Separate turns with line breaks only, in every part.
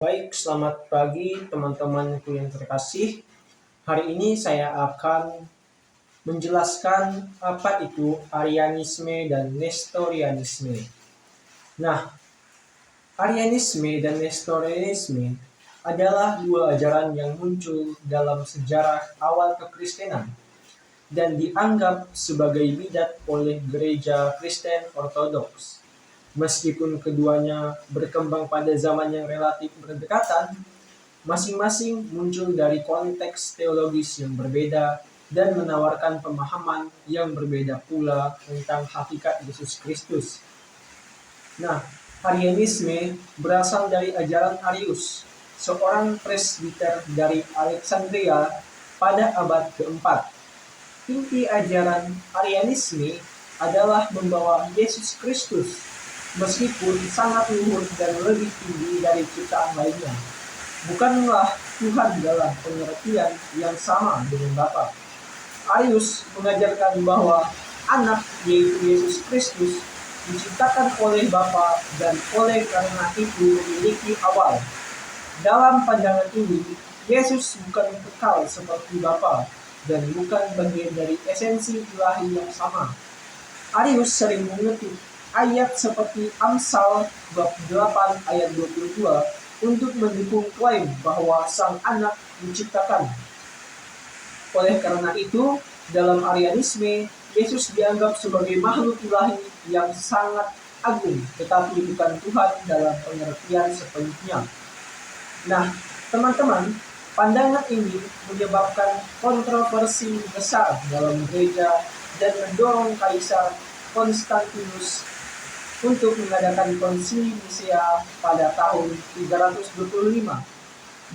Baik, selamat pagi teman-temanku yang terkasih. Hari ini saya akan menjelaskan apa itu Arianisme dan Nestorianisme. Nah, Arianisme dan Nestorianisme adalah dua ajaran yang muncul dalam sejarah awal kekristenan dan dianggap sebagai bidat oleh gereja Kristen Ortodoks. Meskipun keduanya berkembang pada zaman yang relatif berdekatan, masing-masing muncul dari konteks teologis yang berbeda dan menawarkan pemahaman yang berbeda pula tentang hakikat Yesus Kristus. Nah, Arianisme berasal dari ajaran Arius, seorang presbiter dari Alexandria pada abad keempat. Inti ajaran Arianisme adalah membawa Yesus Kristus meskipun sangat luhur dan lebih tinggi dari ciptaan lainnya. Bukanlah Tuhan dalam pengertian yang sama dengan Bapa. Arius mengajarkan bahwa anak, yaitu Yesus Kristus, diciptakan oleh Bapa dan oleh karena itu memiliki awal. Dalam pandangan ini, Yesus bukan kekal seperti Bapa dan bukan bagian dari esensi ilahi yang sama. Arius sering mengutip ayat seperti Amsal bab 8 ayat 22 untuk mendukung klaim bahwa sang anak diciptakan. Oleh karena itu, dalam Arianisme, Yesus dianggap sebagai makhluk ilahi yang sangat agung, tetapi bukan Tuhan dalam pengertian sepenuhnya. Nah, teman-teman, pandangan ini menyebabkan kontroversi besar dalam gereja dan mendorong Kaisar Konstantinus untuk mengadakan konsili Nisea pada tahun 325.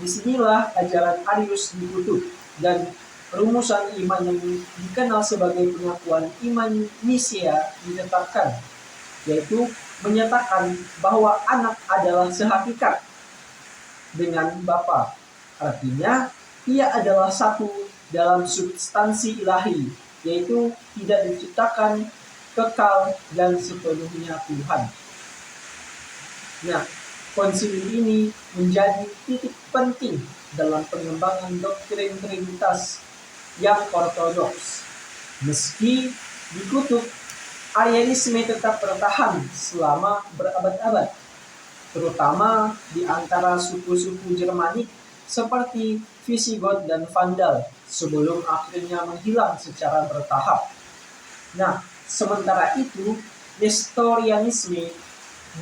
Disinilah ajaran Arius dikutuk dan rumusan iman yang dikenal sebagai pengakuan iman Nisea ditetapkan, yaitu menyatakan bahwa anak adalah sehakikat dengan Bapa. Artinya, ia adalah satu dalam substansi ilahi, yaitu tidak diciptakan, kekal, dan sepenuhnya Tuhan. Nah, konsili ini menjadi titik penting dalam pengembangan doktrin Trinitas yang ortodoks. Meski dikutuk, Arianisme tetap bertahan selama berabad-abad, terutama di antara suku-suku Jermanik seperti Visigoth dan Vandal, sebelum akhirnya menghilang secara bertahap. Nah, sementara itu, Nestorianisme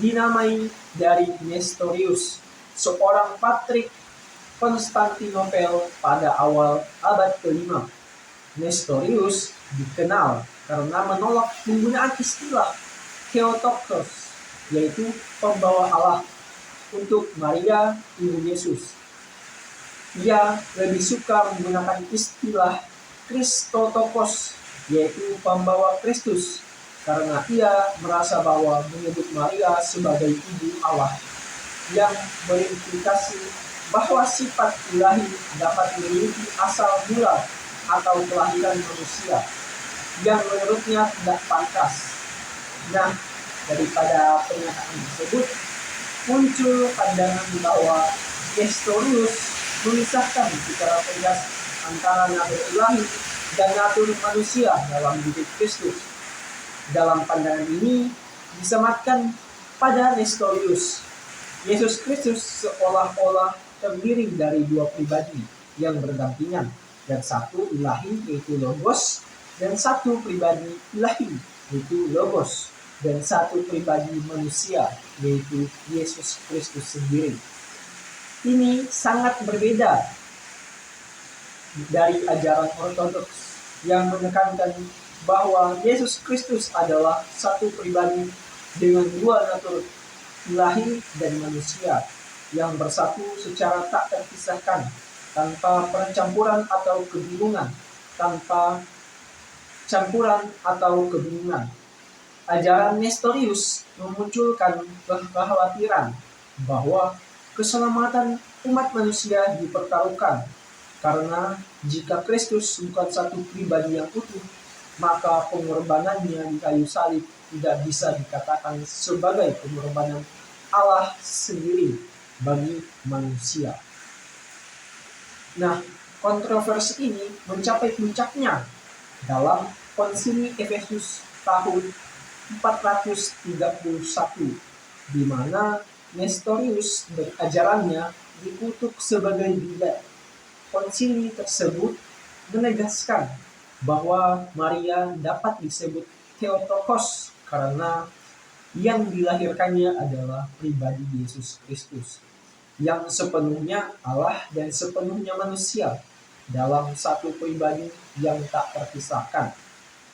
dinamai dari Nestorius, seorang patrik Konstantinopel pada awal abad ke-5. Nestorius dikenal karena menolak penggunaan istilah Theotokos, yaitu pembawa Allah, untuk Maria, ibu Yesus. Ia lebih suka menggunakan istilah Christotokos, yaitu pembawa Kristus, karena ia merasa bahwa menyebut Maria sebagai ibu Allah yang berimplikasi bahwa sifat ilahi dapat memiliki asal mula atau kelahiran manusia yang menurutnya tidak pantas. Nah, daripada pernyataan tersebut, muncul pandangan bahwa Nestorius memisahkan secara tegas antara natur ilahi dan natur manusia dalam diri Kristus. Dalam pandangan ini disematkan pada Nestorius, Yesus Kristus seolah-olah terdiri dari dua pribadi yang berdampingan, dan satu ilahi yaitu Logos, dan satu pribadi ilahi yaitu Logos, dan satu pribadi manusia yaitu Yesus Kristus sendiri. Ini sangat berbeda dari ajaran ortodoks yang menekankan bahwa Yesus Kristus adalah satu pribadi dengan dua natur, ilahi dan manusia, yang bersatu secara tak terpisahkan, tanpa percampuran atau kebingungan, Ajaran Nestorius memunculkan kekhawatiran bahwa keselamatan umat manusia dipertaruhkan, karena jika Kristus bukan satu pribadi yang utuh, maka pengorbanannya di kayu salib tidak bisa dikatakan sebagai pengorbanan Allah sendiri, bagi manusia. Nah, kontroversi ini mencapai puncaknya dalam Konsili Efesus tahun 431, di mana Nestorius dan ajarannya dikutuk sebagai bidat. Konsili tersebut menegaskan bahwa Maria dapat disebut Theotokos karena yang dilahirkannya adalah pribadi Yesus Kristus, yang sepenuhnya Allah dan sepenuhnya manusia dalam satu pribadi yang tak terpisahkan.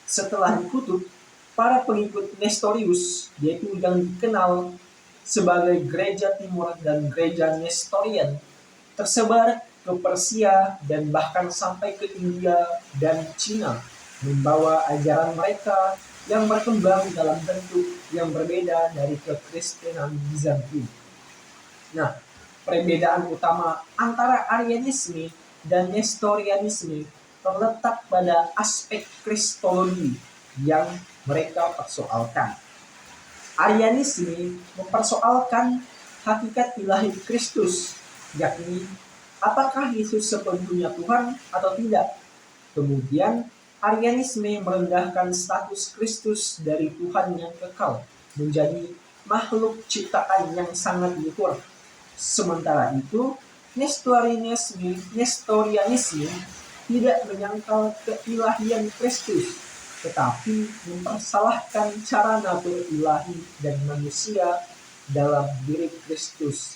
Setelah dikutuk, para pengikut Nestorius, yaitu yang dikenal sebagai Gereja Timur dan Gereja Nestorian, tersebar ke Persia dan bahkan sampai ke India dan Cina, membawa ajaran mereka yang berkembang dalam bentuk yang berbeda dari kekristenan Bizantium. Nah, perbedaan utama antara Arianisme dan Nestorianisme terletak pada aspek kristologi yang mereka persoalkan. Arianisme mempersoalkan hakikat ilahi Kristus, yakni apakah Yesus sepenuhnya Tuhan atau tidak. Kemudian Arianisme merendahkan status Kristus dari Tuhan yang kekal menjadi makhluk ciptaan yang sangat luhur. Sementara itu, Nestorianisme tidak menyangkal keilahian Kristus, tetapi mempersalahkan cara natur ilahi dan manusia dalam diri Kristus.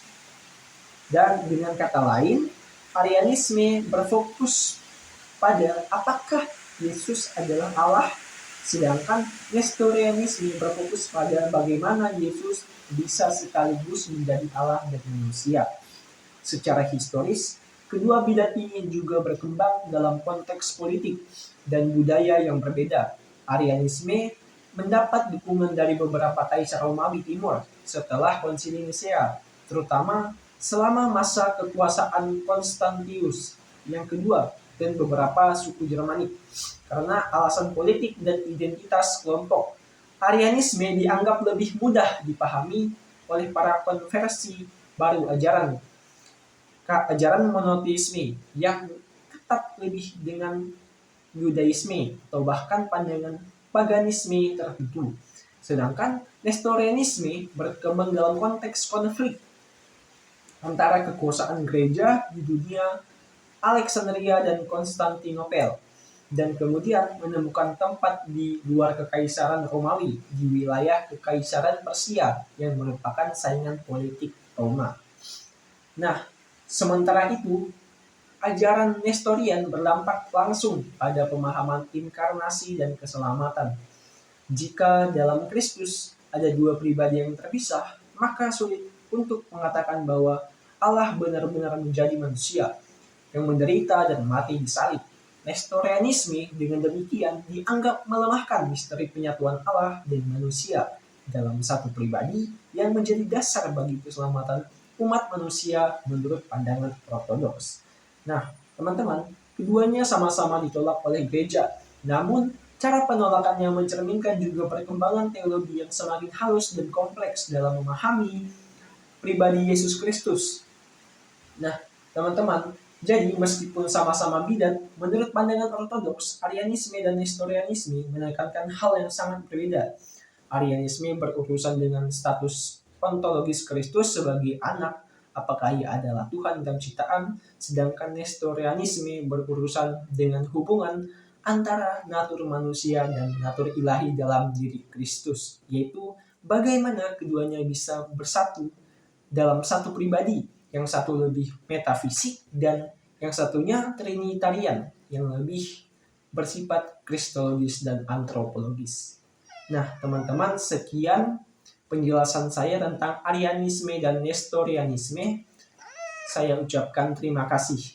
Dan dengan kata lain, Arianisme berfokus pada apakah Yesus adalah Allah, sedangkan Nestorianisme berfokus pada bagaimana Yesus bisa sekaligus menjadi Allah dan manusia. Secara historis, kedua bidat ini juga berkembang dalam konteks politik dan budaya yang berbeda. Arianisme mendapat dukungan dari beberapa kaisar Romawi Timur setelah Konsili Nisea, terutama selama masa kekuasaan Konstantius yang kedua dan beberapa suku Jermanik. Karena alasan politik dan identitas kelompok, Arianisme dianggap lebih mudah dipahami oleh para konversi baru ajaran monoteisme yang ketat lebih dengan Yudaisme atau bahkan pandangan paganisme tertentu. Sedangkan Nestorianisme berkembang dalam konteks konflik antara kekuasaan gereja di dunia Alexandria dan Konstantinopel, dan kemudian menemukan tempat di luar kekaisaran Romawi di wilayah kekaisaran Persia yang merupakan saingan politik Roma. Nah, sementara itu, ajaran Nestorian berdampak langsung pada pemahaman inkarnasi dan keselamatan. Jika dalam Kristus ada dua pribadi yang terpisah, maka sulit untuk mengatakan bahwa Allah benar-benar menjadi manusia yang menderita dan mati di salib. Nestorianisme dengan demikian dianggap melemahkan misteri penyatuan Allah dan manusia dalam satu pribadi yang menjadi dasar bagi keselamatan umat manusia menurut pandangan ortodoks. Nah, teman-teman, keduanya sama-sama ditolak oleh gereja. Namun, cara penolakannya mencerminkan juga perkembangan teologi yang semakin halus dan kompleks dalam memahami pribadi Yesus Kristus. Nah, teman-teman, jadi meskipun sama-sama bidat, menurut pandangan ortodoks, Arianisme dan Nestorianisme menekankan hal yang sangat berbeda. Arianisme berurusan dengan status ontologis Kristus sebagai anak, apakah ia adalah Tuhan dan ciptaan, sedangkan Nestorianisme berurusan dengan hubungan antara natur manusia dan natur ilahi dalam diri Kristus, yaitu bagaimana keduanya bisa bersatu dalam satu pribadi, yang satu lebih metafisik dan yang satunya trinitarian yang lebih bersifat kristologis dan antropologis. Nah, teman-teman, sekian penjelasan saya tentang Arianisme dan Nestorianisme. Saya ucapkan terima kasih.